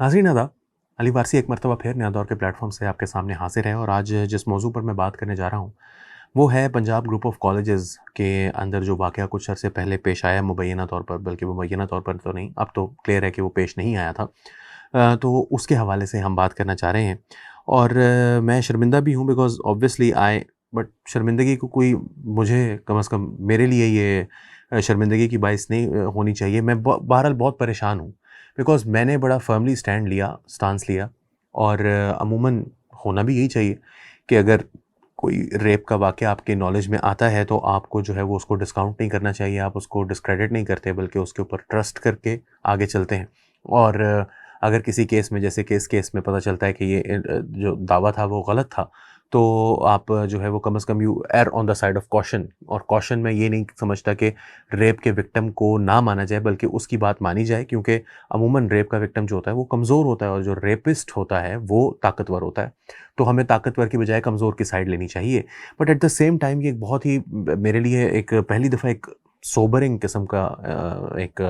नाज़रीन आदाब, अली वारसी एक मरतबा फिर नया दौर के प्लेटफॉर्म से आपके सामने हाजिर है और आज जिस मौजू पर मैं बात करने जा रहा हूँ वो है पंजाब ग्रुप ऑफ कॉलेजेस के अंदर जो वाक़या कुछ अरसे पहले पेश आया मुबैना तौर पर, बल्कि मुबैना तौर पर तो नहीं, अब तो क्लियर है कि वो पेश नहीं आया था। तो उसके हवाले से हम बात करना चाह रहे हैं और मैं शर्मिंदा भी हूँ बिकॉज़ ऑब्वियसली आई बट शर्मिंदगी को कोई मुझे कम से कम मेरे लिए ये शर्मिंदगी की बाइस नहीं होनी चाहिए। मैं बहरहाल बहुत परेशान हूँ बिकॉज़ मैंने बड़ा फ़र्मली स्टांस लिया और अमूमन होना भी यही चाहिए कि अगर कोई रेप का वाक़या आपके नॉलेज में आता है तो आपको जो है वो उसको डिस्काउंट नहीं करना चाहिए, आप उसको डिस्क्रेडिट नहीं करते बल्कि उसके ऊपर ट्रस्ट करके आगे चलते हैं। और अगर किसी केस में जैसे केस में पता चलता है कि ये जो दावा था वो गलत था, तो आप जो है वो कम से कम you err on the side of caution. और कॉशन में ये नहीं समझता कि रेप के विक्टिम को ना माना जाए बल्कि उसकी बात मानी जाए, क्योंकि अमूमन रेप का विक्टिम जो होता है वो कमज़ोर होता है और जो रेपिस्ट होता है वो ताकतवर होता है। तो हमें ताकतवर की बजाय कमज़ोर की साइड लेनी चाहिए। But at the same time ये एक बहुत ही मेरे लिए एक पहली दफ़ा एक सोबरिंग किस्म का एक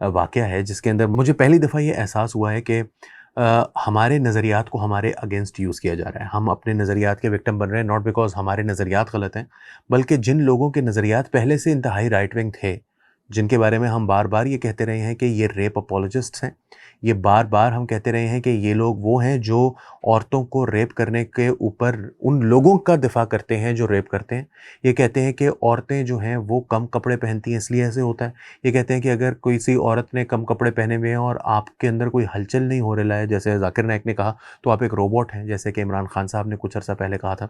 वाक़या है जिसके अंदर मुझे पहली दफ़ा ये एहसास हुआ है कि हमारे नज़रियात को हमारे अगेंस्ट यूज़ किया जा रहा है। हम अपने नज़रियात के विक्टिम बन रहे हैं, नॉट बिकॉज़ हमारे नज़रियात गलत हैं, बल्कि जिन लोगों के नज़रियात पहले से इंतहाई राइट विंग थे, जिनके बारे में हम बार-बार ये कहते रहे हैं कि ये रेप अपोलोजिस्ट्स हैं। ये बार-बार हम कहते रहे हैं कि ये लोग वो हैं जो औरतों को रेप करने के ऊपर उन लोगों का दिफ़ा करते हैं जो रेप करते हैं। ये कहते हैं कि औरतें जो हैं वो कम कपड़े पहनती हैं इसलिए ऐसे होता है। ये कहते हैं कि अगर किसी औरत ने कम कपड़े पहने हुए हैं और आपके अंदर कोई हलचल नहीं हो रहा है, जैसे ज़ाकिर नाइक ने कहा, तो आप एक रोबोट हैं, जैसे कि इमरान खान साहब ने कुछ अर्सा पहले कहा था।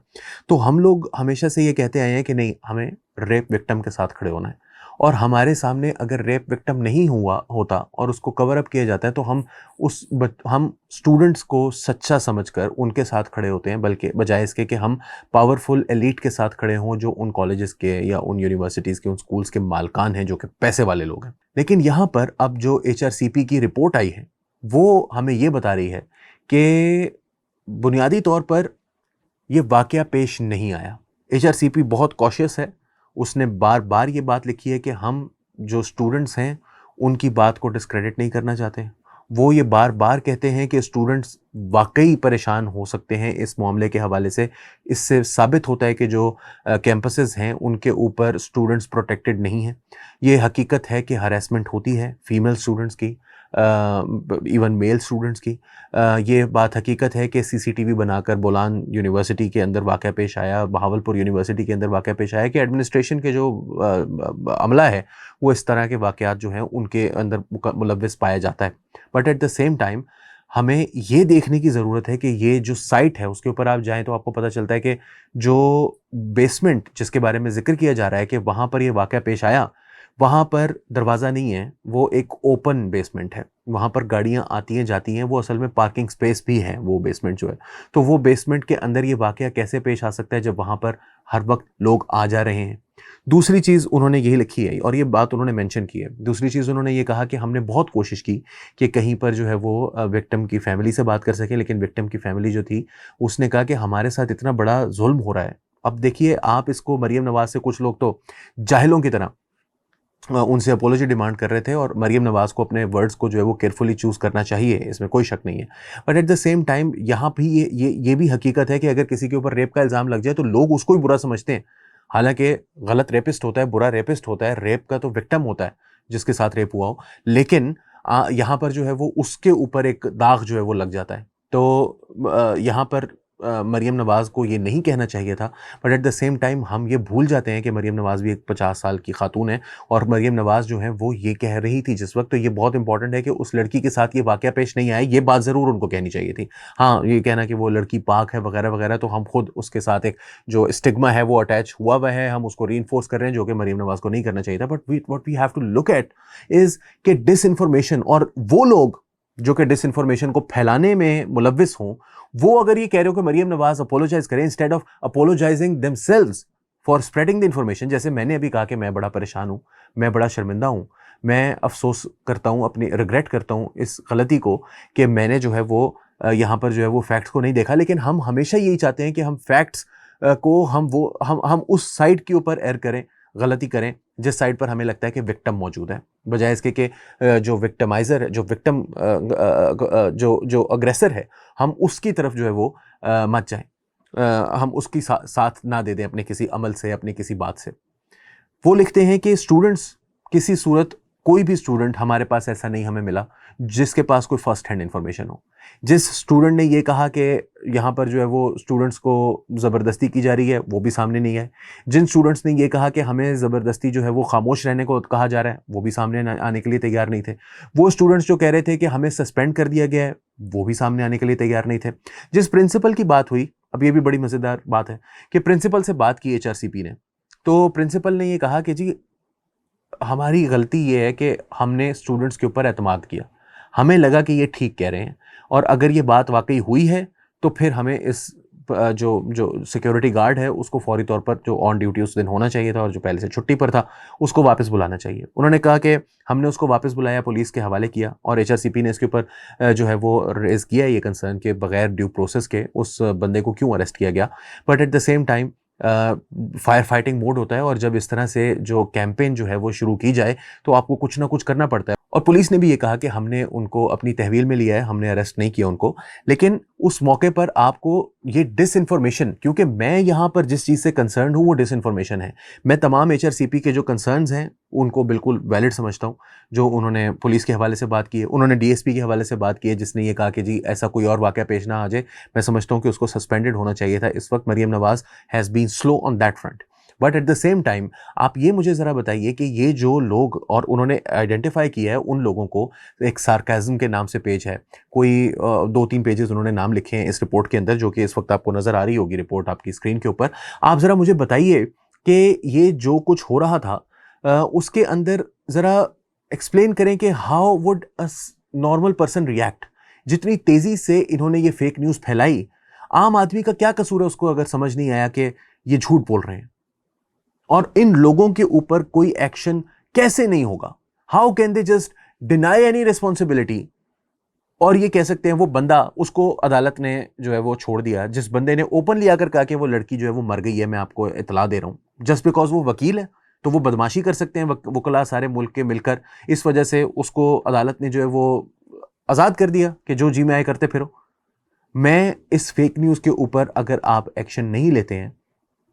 तो हम लोग हमेशा से ये कहते आए हैं कि नहीं, हमें रेप विक्टिम के साथ खड़े होना है। और हमारे सामने अगर रेप विक्टिम नहीं हुआ होता और उसको कवर अप किया जाता है तो हम स्टूडेंट्स को सच्चा समझकर उनके साथ खड़े होते हैं, बल्कि बजाय इसके कि हम पावरफुल एलीट के साथ खड़े हों जो उन कॉलेजेस के या उन यूनिवर्सिटीज़ के, उन स्कूल्स के मालकान हैं, जो कि पैसे वाले लोग हैं। लेकिन यहाँ पर अब जो एचआरसीपी की रिपोर्ट आई है वो हमें ये बता रही है कि बुनियादी तौर पर ये वाक़या पेश नहीं आया। एचआरसीपी बहुत कॉशियस है। उसने बार-बार ये बात लिखी है कि हम जो स्टूडेंट्स हैं, उनकी बात को डिस्क्रेडिट नहीं करना चाहते। वो ये बार-बार कहते हैं कि स्टूडेंट्स वाक़ई परेशान हो सकते हैं इस मामले के हवाले से। इससे साबित होता है कि जो कैंपसेस हैं, उनके ऊपर स्टूडेंट्स प्रोटेक्टेड नहीं हैं। ये हकीकत है कि हैरेसमेंट होती है फीमेल स्टूडेंट्स की, इवन मेल स्टूडेंट्स की। ये बात हकीकत है कि सीसीटीवी बनाकर बोलान यूनिवर्सिटी के अंदर वाक़या पेश आया, बहावलपुर यूनिवर्सिटी के अंदर वाक़या पेश आया कि एडमिनिस्ट्रेशन के जो अमला है वो इस तरह के वाक़यात जो हैं उनके अंदर मुलव्विस पाया जाता है। But at the same time हमें ये देखने की ज़रूरत है कि ये जो साइट है उसके ऊपर आप जाएँ तो आपको पता चलता है कि जो बेसमेंट जिसके बारे में ज़िक्र किया जा रहा है कि वहाँ पर ये वाक़या पेश आया, वहाँ पर दरवाज़ा नहीं है, वो एक ओपन बेसमेंट है। वहाँ पर गाड़ियाँ आती हैं, जाती हैं, वो असल में पार्किंग स्पेस भी है वो बेसमेंट जो है। तो वो बेसमेंट के अंदर ये वाक़या कैसे पेश आ सकता है जब वहाँ पर हर वक़्त लोग आ जा रहे हैं। दूसरी चीज़ उन्होंने यही लिखी है और ये बात उन्होंने मेंशन की है। दूसरी चीज़ उन्होंने ये कहा कि हमने बहुत कोशिश की कि कहीं पर जो है वो विक्टिम की फैमिली से बात कर सकें, लेकिन विक्टिम की फैमिली जो थी, उसने कहा कि हमारे साथ इतना बड़ा ज़ुल्म हो रहा है। अब देखिए, आप इसको मरियम नवाज़ से कुछ लोग तो जाहिलों की तरह उनसे अपोलॉजी डिमांड कर रहे थे और मरियम नवाज़ को अपने वर्ड्स को जो है वो केयरफुली चूज़ करना चाहिए, इसमें कोई शक नहीं है। But at the same time यहाँ भी ये भी हकीकत है कि अगर किसी के ऊपर रेप का इल्ज़ाम लग जाए तो लोग उसको ही बुरा समझते हैं। हालाँकि गलत रेपिस्ट होता है, बुरा रेपिस्ट होता है, रेप का तो विक्टिम होता है जिसके साथ रेप हुआ हो। लेकिन यहाँ पर जो है वो उसके ऊपर एक दाग जो है वो लग जाता है। तो यहाँ पर मरियम नवाज़ को ये नहीं कहना चाहिए था, but at the same time हम ये भूल जाते हैं कि मरियम नवाज़ भी एक 50 साल की खातून है और मरियम नवाज़ जो है वो ये कह रही थी जिस वक़्त, तो ये बहुत इंपॉर्टेंट है कि उस लड़की के साथ ये वाक़या पेश नहीं आया, ये बात ज़रूर उनको कहनी चाहिए थी। हाँ, ये कहना कि वो लड़की पाक है वगैरह-वगैरह, तो हम खुद उसके साथ एक जो स्टिग्मा है वो अटैच हुआ हुआ है, हम उसको रीइंफोर्स कर रहे हैं, जो कि मरियम नवाज़ को नहीं करना चाहिए था। But what we have to look at is कि डिसइन्फॉर्मेशन और वो लोग जो कि डिसइन्फॉर्मेशन को फैलाने में मुलव्विस हों, वो अगर ये कह रहे हो कि मरियम नवाज़ अपोलोजाइज़ करें instead of apologising themselves for spreading the information. जैसे मैंने अभी कहा कि मैं बड़ा परेशान हूँ, मैं बड़ा शर्मिंदा हूँ, मैं अफ़सोस करता हूँ, अपनी रिग्रेट करता हूँ इस गलती को कि मैंने जो है वो यहाँ पर जो है वो फैक्ट्स को नहीं देखा। लेकिन हम हमेशा यही चाहते हैं कि हम फैक्ट्स को हम उस साइड के ऊपर एयर करें, गलती करें जिस साइड पर हमें लगता है कि विक्टिम मौजूद है, बजाय इसके कि जो विक्टिमाइजर है, जो विक्टिम जो जो अग्रेसर है, हम उसकी तरफ जो है वो मत जाएं, हम उसकी साथ ना दे दें अपने किसी अमल से, अपनी किसी बात से। वो लिखते हैं कि स्टूडेंट्स किसी सूरत, कोई भी स्टूडेंट हमारे पास ऐसा नहीं हमें मिला जिसके पास कोई फर्स्ट हैंड इंफॉर्मेशन हो। जिस स्टूडेंट ने ये कहा कि यहाँ पर जो है वो स्टूडेंट्स को ज़बरदस्ती की जा रही है, वो भी सामने नहीं आए। जिन स्टूडेंट्स ने ये कहा कि हमें ज़बरदस्ती जो है वो खामोश रहने को कहा जा रहा है, वो भी सामने आने के लिए तैयार नहीं थे। वो स्टूडेंट्स जो कह रहे थे कि हमें सस्पेंड कर दिया गया है, वो भी सामने आने के लिए तैयार नहीं थे। जिस प्रिंसिपल की बात हुई, अब ये भी बड़ी मज़ेदार बात है कि प्रिंसिपल से बात की HRCP ने, तो प्रिंसिपल ने ये कहा कि जी हमारी गलती ये है कि हमने स्टूडेंट्स के ऊपर एतमाद किया, हमें लगा कि ये ठीक कह रहे हैं, और अगर ये बात वाकई हुई है तो फिर हमें इस जो जो सिक्योरिटी गार्ड है उसको फौरी तौर पर, जो ऑन ड्यूटी उस दिन होना चाहिए था और जो पहले से छुट्टी पर था, उसको वापस बुलाना चाहिए। उन्होंने कहा कि हमने उसको वापस बुलाया, पुलिस के हवाले किया, और HRCP ने इसके ऊपर जो है वो रेज़ किया ये कंसर्न कि बगैर ड्यू प्रोसेस के उस बंदे को क्यों अरेस्ट किया गया। But at the same time fire fighting mode होता है, और जब इस तरह से जो कैंपेन जो है वो शुरू की जाए तो आपको कुछ ना कुछ करना पड़ता है। और पुलिस ने भी ये कहा कि हमने उनको अपनी तहवील में लिया है, हमने अरेस्ट नहीं किया उनको। लेकिन उस मौके पर आपको ये डिसइंफॉर्मेशन, क्योंकि मैं यहाँ पर जिस चीज़ से कंसर्न हूँ वो डिसइंफॉर्मेशन है। मैं तमाम HRCP के जो कंसर्न्स हैं उनको बिल्कुल वैलिड समझता हूँ, जो उन्होंने पुलिस के हवाले से बात की है, उन्होंने DSP के हवाले से बात की है जिसने ये कहा कि जी ऐसा कोई और वाक़या पेश ना आ जाए। मैं समझता हूँ कि उसको सस्पेंडेड होना चाहिए था। इस वक्त Maryam Nawaz has been slow on that front. But at the same time आप ये मुझे ज़रा बताइए कि ये जो लोग, और उन्होंने आइडेंटिफाई किया है उन लोगों को, एक सार्काज़म के नाम से पेज है, कोई 2-3 पेजेस उन्होंने नाम लिखे हैं इस रिपोर्ट के अंदर, जो कि इस वक्त आपको नज़र आ रही होगी रिपोर्ट आपकी स्क्रीन के ऊपर। आप ज़रा मुझे बताइए कि ये जो कुछ हो रहा था उसके अंदर ज़रा एक्सप्लेन करें कि how would a normal person react. जितनी तेज़ी से इन्होंने ये फेक न्यूज़ फैलाई, आम आदमी का क्या कसूर है उसको अगर समझ नहीं आया कि ये झूठ बोल रहे हैं, और इन लोगों के ऊपर कोई एक्शन कैसे नहीं होगा? How can they just deny any responsibility? और ये कह सकते हैं वो बंदा, उसको अदालत ने जो है वो छोड़ दिया, जिस बंदे ने ओपनली आकर कहा कि वो लड़की जो है वो मर गई है, मैं आपको इतला दे रहा हूं, जस्ट बिकॉज वो वकील है तो वो बदमाशी कर सकते हैं वकला सारे मुल्क के मिलकर। इस वजह से उसको अदालत ने जो है वो आज़ाद कर दिया कि जो जी में आए करते फिरो। मैं इस फेक न्यूज़ के ऊपर अगर आप एक्शन नहीं लेते हैं,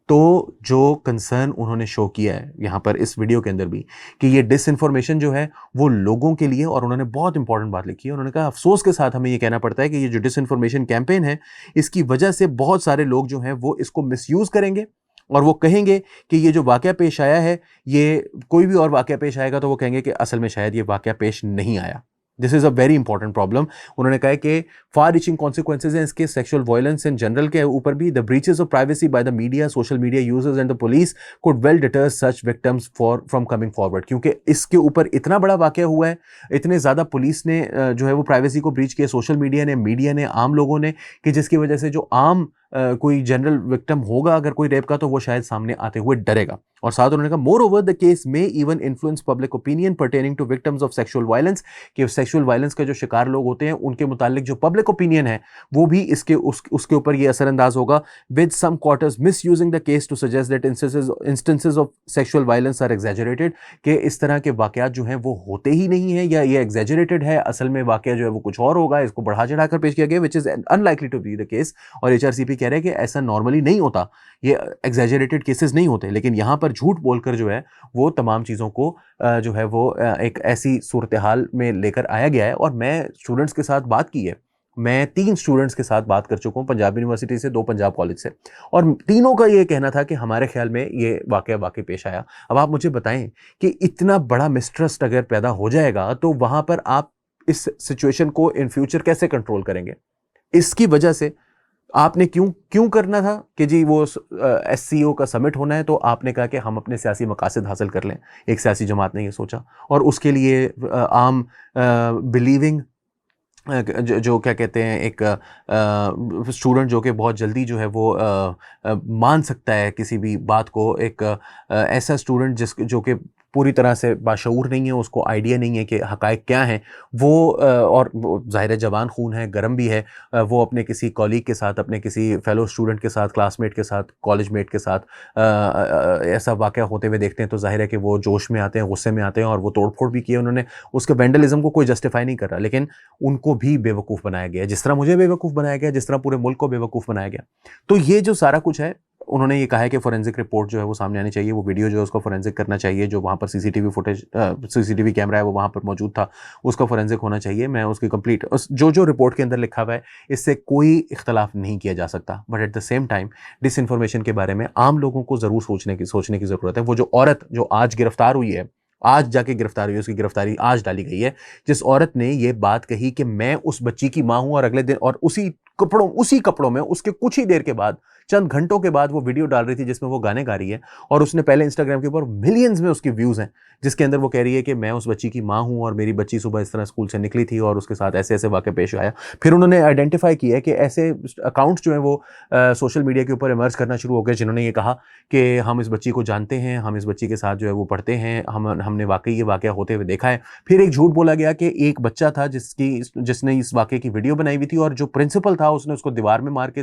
तो जो कंसर्न उन्होंने शो किया है यहाँ पर इस वीडियो के अंदर भी, कि ये डिसइंफॉर्मेशन जो है वो लोगों के लिए, और उन्होंने बहुत इंपॉर्टेंट बात लिखी है, उन्होंने कहा अफसोस के साथ हमें ये कहना पड़ता है कि ये जो डिसइंफॉर्मेशन कैंपेन है, इसकी वजह से बहुत सारे लोग जो हैं वो इसको मिसयूज़ करेंगे, और वो कहेंगे कि ये जो वाक़या पेश आया है, ये कोई भी और वाक़या पेश आएगा तो वो कहेंगे कि असल में शायद ये वाक़या पेश नहीं आया। This is a very important problem. उन्होंने कहा कि फार रीचिंग कॉन्सिक्वेंसेज हैं इसके, सेक्सुअल वायलेंस इन जनरल के ऊपर भी। The breaches of privacy by the media, social media users and the police could well deter such victims from coming forward. क्योंकि इसके ऊपर इतना बड़ा वाक़या हुआ है, इतने ज़्यादा पुलिस ने जो है वो प्राइवेसी को ब्रीच किया, सोशल मीडिया ने, आम लोगों ने, कि जिसकी वजह से जो आम कोई जनरल विक्टिम होगा अगर कोई रेप का, तो वो शायद सामने आते हुए डरेगा। और साथ उन्होंने कहा मोर ओवर द केस में even influence public opinion pertaining to victims of sexual violence, कि सेक्सुअल वायलेंस का जो शिकार लोग होते हैं उनके मुतालिक जो पब्लिक ओपिनियन है वो भी उसके ऊपर ये असरअंदाज होगा। With some quarters misusing the case to suggest that instances of sexual violence are exaggerated, कि इस तरह के वाकयात जो हैं वो होते ही नहीं है, या ये एग्जैजरेटेड है, असल में वाकया जो है वो कुछ और होगा, इसको बढ़ा चढ़ाकर पेश किया गया, which is unlikely to be the case. और HRCP कह रहे हैं कि ऐसा नॉर्मली नहीं होता, ये एग्जैजरेटेड केसेस नहीं होते, लेकिन यहाँ पर झूठ बोलकर जो है वो तमाम चीज़ों को जो है वो एक ऐसी सूरत हाल में लेकर आया गया है। और मैं स्टूडेंट्स के साथ बात की है, मैं 3 स्टूडेंट्स के साथ बात कर चुका हूँ, पंजाब यूनिवर्सिटी से, 2 पंजाब कॉलेज से, और तीनों का ये कहना था कि हमारे ख्याल में ये वाकया वाकई पेश आया। अब आप मुझे बताएं कि इतना बड़ा मिसट्रस्ट अगर पैदा हो जाएगा तो वहाँ पर आप इस सिचुएशन को इन फ्यूचर कैसे कंट्रोल करेंगे? इसकी वजह से आपने क्यों करना था कि जी वो SCO का समिट होना है, तो आपने कहा कि हम अपने सियासी मकासद हासिल कर लें। एक सियासी जमात ने ये सोचा, और उसके लिए आम बिलीविंग जो क्या कहते हैं, एक स्टूडेंट जो कि बहुत जल्दी जो है वो मान सकता है किसी भी बात को, एक ऐसा स्टूडेंट जो कि पूरी तरह से बाशऊर नहीं है, उसको आइडिया नहीं है कि हक़ाइक़ क्या हैं। और वो ज़ाहिर है जवान खून है, गर्म भी है। वो अपने किसी कॉलीग के साथ, अपने किसी फेलो स्टूडेंट के साथ, क्लासमेट के साथ, कॉलेज मेट के साथ ऐसा वाक़या होते हुए देखते हैं तो ज़ाहिर है कि वो जोश में आते हैं, गुस्से में आते हैं और वो तोड़-फोड़ भी किए उन्होंने। उसके वैंडलिज़्म को कोई जस्टिफ़ाई नहीं कर रहा, लेकिन उनको भी बेवकूफ़ बनाया गया, जिस तरह मुझे बेवकूफ़ बनाया गया, जिस तरह पूरे मुल्क को बेवकूफ़ बनाया गया। तो ये जो सारा कुछ है, उन्होंने ये कहा है कि फोरेंसिक रिपोर्ट जो है वो सामने आनी चाहिए, वो वीडियो जो है उसको फोरेंसिक करना चाहिए, जो वहाँ पर सीसीटीवी कैमरा है वो वहाँ पर मौजूद था, उसका फोरेंसिक होना चाहिए। मैं उसकी कंप्लीट जो रिपोर्ट के अंदर लिखा हुआ है इससे कोई इख्तलाफ नहीं किया जा सकता, but at the same time disinformation के बारे में आम लोगों को ज़रूर सोचने की ज़रूरत है। वो जो औरत जो आज गिरफ्तार हुई है, आज जाके गिरफ्तार हुई, उसकी गिरफ्तारी आज डाली गई है, जिस औरत ने ये बात कही कि मैं उस बच्ची की माँ हूं, और अगले दिन और उसी कपड़ों में उसके कुछ ही देर के बाद, चंद घंटों के बाद वो वीडियो डाल रही थी जिसमें वो गाने गा रही है, और उसने पहले इंस्टाग्राम के ऊपर मिलियंस में उसकी व्यूज हैं, जिसके अंदर वो कह रही है कि मैं उस बच्ची की माँ हूं और मेरी बच्ची सुबह इस तरह स्कूल से निकली थी और उसके साथ ऐसे ऐसे वाक़े पेश आया। फिर उन्होंने आइडेंटिफाई किया है कि ऐसे अकाउंट्स जो है वो सोशल मीडिया के ऊपर इमर्ज करना शुरू हो गए, जिन्होंने ये कहा कि हम इस बच्ची को जानते हैं, हम इस बच्ची के साथ जो है वो पढ़ते हैं, हमने वाकई ये वाक़या होते हुए देखा है। फिर एक झूठ बोला गया कि एक बच्चा था जिसने इस वाक़े की वीडियो बनाई हुई थी, और जो प्रिंसिपल था उसने उसको दीवार में मार के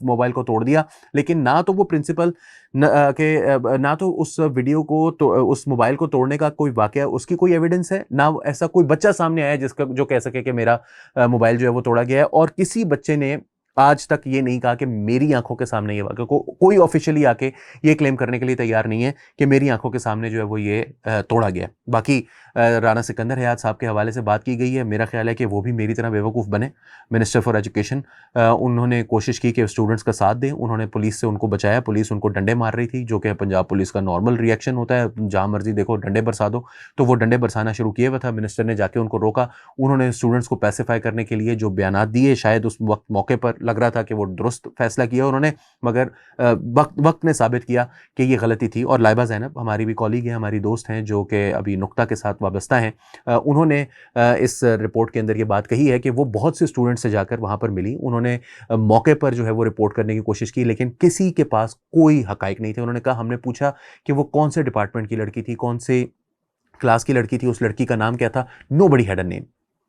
मोबाइल को तोड़ दिया। लेकिन ना तो वो प्रिंसिपल ना तो उस वीडियो को तो उस मोबाइल को तोड़ने का कोई वाकया, उसकी कोई एविडेंस है, ना ऐसा कोई बच्चा सामने आया जिसका जो कह सके कि मेरा मोबाइल जो है वो तोड़ा गया है। और किसी बच्चे ने आज तक ये नहीं कहा कि मेरी आंखों के सामने ये वाकया, कोई ऑफिशियली आके ये क्लेम करने के लिए तैयार नहीं है कि मेरी आंखों के सामने जो है वो ये तोड़ा गया। बाकी राना सिकंदर हयात साहब के हवाले से बात की गई है, मेरा ख्याल है कि वो भी मेरी तरह बेवकूफ़ बने। मिनिस्टर फॉर एजुकेशन, उन्होंने कोशिश की कि स्टूडेंट्स का साथ दें, उन्होंने पुलिस से उनको बचाया, पुलिस उनको डंडे मार रही थी, जो कि पंजाब पुलिस का नॉर्मल रिएक्शन होता है, जहाँ मर्जी देखो डंडे बरसा दो, तो वो डंडे बरसाना शुरू किए हुआ था। मिनिस्टर ने जाके उनको रोका, उन्होंने स्टूडेंट्स को पैसिफाई करने के लिए जो बयानात दिए, शायद उस वक्त मौके पर लग रहा था कि वो दुरुस्त फैसला किया उन्होंने, मगर वक्त ने साबित किया कि ये गलती थी। और लाइबा ज़ैनब हमारी भी कॉलीग हैं, हमारी दोस्त हैं, जो कि अभी नुक्ता के साथ वाबस्ता हैं, उन्होंने इस रिपोर्ट के अंदर ये बात कही है कि वो बहुत से स्टूडेंट से जाकर वहाँ पर मिली, उन्होंने मौके पर जो है वो रिपोर्ट करने की कोशिश की, लेकिन किसी के पास कोई हक़ाइक़ नहीं थे। उन्होंने कहा, हमने पूछा कि वो कौन से डिपार्टमेंट की लड़की थी, कौन से क्लास की लड़की थी, उस लड़की का नाम क्या था, nobody had a name,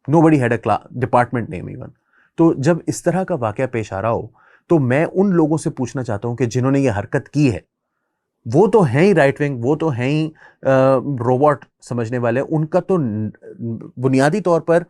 nobody had a department name even. तो जब इस तरह का वाक़या पेश आ रहा हो, तो मैं उन लोगों से पूछना चाहता हूं कि जिन्होंने ये हरकत की है, वो तो हैं ही राइट विंग, वो तो हैं ही रोबोट समझने वाले, उनका तो बुनियादी तौर पर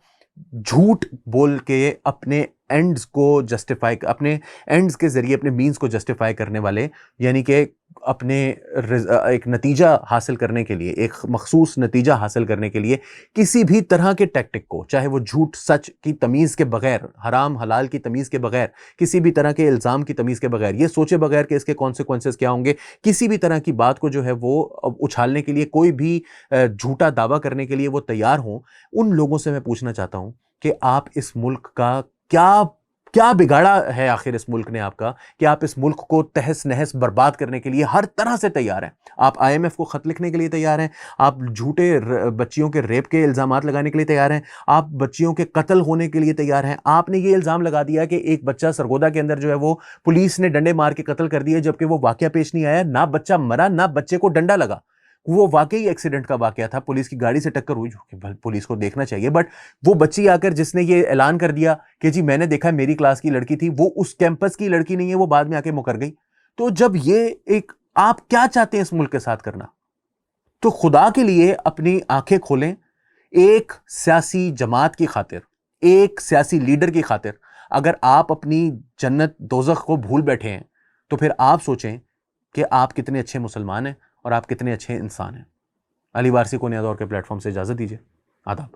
झूठ बोल के अपने एंड्स को जस्टिफाई, अपने एंड्स के जरिए अपने मीन्स को जस्टिफाई करने वाले, यानी कि अपने एक नतीजा हासिल करने के लिए, एक मखसूस नतीजा हासिल करने के लिए किसी भी तरह के टैक्टिक को, चाहे वो झूठ सच की तमीज़ के बगैर, हराम हलाल की तमीज़ के बगैर, किसी भी तरह के इल्ज़ाम की तमीज़ के बगैर, ये सोचे बगैर कि इसके कॉन्सिक्वेंसेस क्या होंगे, किसी भी तरह की बात को जो है वो उछालने के लिए, कोई भी झूठा दावा करने के लिए वो तैयार हों, उन लोगों से मैं पूछना चाहता हूं कि आप इस मुल्क का क्या क्या बिगाड़ा है आखिर इस मुल्क ने आपका, कि आप इस मुल्क को तहस नहस बर्बाद करने के लिए हर तरह से तैयार हैं। आप आईएमएफ को खत लिखने के लिए तैयार हैं, आप झूठे बच्चियों के रेप के इल्जामात लगाने के लिए तैयार हैं, आप बच्चियों के कत्ल होने के लिए तैयार हैं। आपने ये इल्जाम लगा दिया कि एक बच्चा सरगोदा के अंदर जो है वो पुलिस ने डंडे मार के कत्ल कर दिया, जबकि वो वाकया पेश नहीं आया, ना बच्चा मरा, ना बच्चे को डंडा लगा। वो वाकई एक्सीडेंट का वाकया था, पुलिस की गाड़ी से टक्कर हुई, जो कि पुलिस को देखना चाहिए, बट वो बच्ची आकर जिसने ये ऐलान कर दिया कि जी मैंने देखा मेरी क्लास की लड़की थी, वो उस कैंपस की लड़की नहीं है, वो बाद में आके मुकर गई। तो जब ये एक, आप क्या चाहते हैं इस मुल्क के साथ करना, तो खुदा के लिए अपनी आंखें खोलें। एक सियासी जमात की खातिर, एक सियासी लीडर की खातिर अगर आप अपनी जन्नत दोज़ख को भूल बैठे हैं, तो फिर आप सोचें कि आप कितने अच्छे मुसलमान हैं और आप कितने अच्छे इंसान हैं। अली वारसी को नया दौर के प्लेटफॉर्म से इजाज़त दीजिए। आदाब।